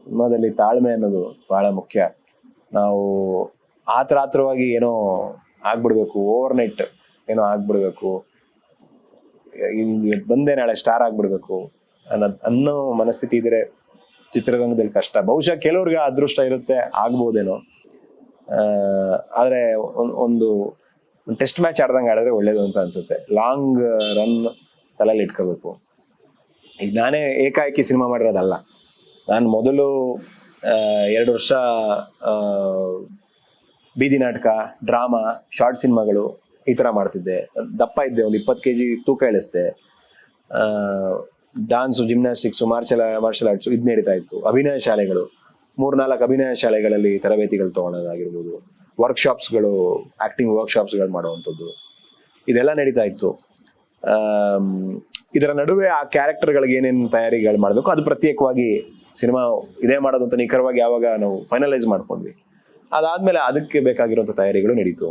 ಸಿನಿಮಾದಲ್ಲಿ ತಾಳ್ಮೆ ಅನ್ನೋದು ಬಹಳ ಮುಖ್ಯ. ನಾವು ಆತರವಾಗಿ ಏನೋ ಆಗ್ಬಿಡ್ಬೇಕು, ಓವರ್ ನೈಟ್ ಏನೋ ಆಗ್ಬಿಡ್ಬೇಕು, ಬಂದೆ ನಾಳೆ ಸ್ಟಾರ್ ಆಗ್ಬಿಡ್ಬೇಕು ಅನ್ನೋ ಮನಸ್ಥಿತಿ ಇದ್ರೆ ಚಿತ್ರರಂಗದಲ್ಲಿ ಕಷ್ಟ. ಬಹುಶಃ ಕೆಲವ್ರಿಗೆ ಅದೃಷ್ಟ ಇರುತ್ತೆ, ಆಗ್ಬೋದೇನೋ. ಆದ್ರೆ ಒಂದು ಟೆಸ್ಟ್ ಮ್ಯಾಚ್ ಆಡ್ದಂಗೆ ಆಡಿದ್ರೆ ಒಳ್ಳೇದು ಅಂತ ಅನ್ಸುತ್ತೆ. ಲಾಂಗ್ ರನ್ ತಲೆಯಲ್ಲಿ ಇಟ್ಕೋಬೇಕು. ಈಗ ನಾನೇ ಏಕಾಏಕಿ ಸಿನಿಮಾ ಮಾಡಿರೋದಲ್ಲ. ನಾನು ಮೊದಲು 2 ವರ್ಷ ಬೀದಿ ನಾಟಕ, ಡ್ರಾಮಾ, ಶಾರ್ಟ್ ಸಿನಿಮಾಗಳು ಈ ಥರ ಮಾಡ್ತಿದ್ದೆ. ದಪ್ಪ ಇದ್ದೆ, ಒಂದು 20 kg ತೂಕ ಇಳಿಸ್ದೆ. ಡಾನ್ಸು, ಜಿಮ್ನಾಸ್ಟಿಕ್ಸು, ಮಾರ್ಷಲ್ ಆರ್ಟ್ಸು ಇದು ನಡೀತಾ ಇತ್ತು. ಅಭಿನಯ ಶಾಲೆಗಳು, 3-4 ಅಭಿನಯ ಶಾಲೆಗಳಲ್ಲಿ ತರಬೇತಿಗಳು ತೊಗೊಳೋದಾಗಿರ್ಬೋದು, ವರ್ಕ್ಶಾಪ್ಸ್ಗಳು, ಆ್ಯಕ್ಟಿಂಗ್ ವರ್ಕ್ಶಾಪ್ಸ್ಗಳು ಮಾಡುವಂಥದ್ದು, ಇದೆಲ್ಲ ನಡೀತಾ ಇತ್ತು. ಇದರ ನಡುವೆ ಆ ಕ್ಯಾರೆಕ್ಟರ್ಗಳಿಗೆ ಏನೇನು ತಯಾರಿಗಳು ಮಾಡಬೇಕು ಅದು ಪ್ರತ್ಯೇಕವಾಗಿ ಸಿನಿಮಾ ಇದೇ ಮಾಡೋದು ಅಂತ ನಿಖರವಾಗಿ ಯಾವಾಗ ನಾವು ಫೈನಲೈಸ್ ಮಾಡ್ಕೊಂಡ್ವಿ, ಅದಾದ್ಮೇಲೆ ಅದಕ್ಕೆ ಬೇಕಾಗಿರುವಂಥ ತಯಾರಿಗಳು ನಡೀತು.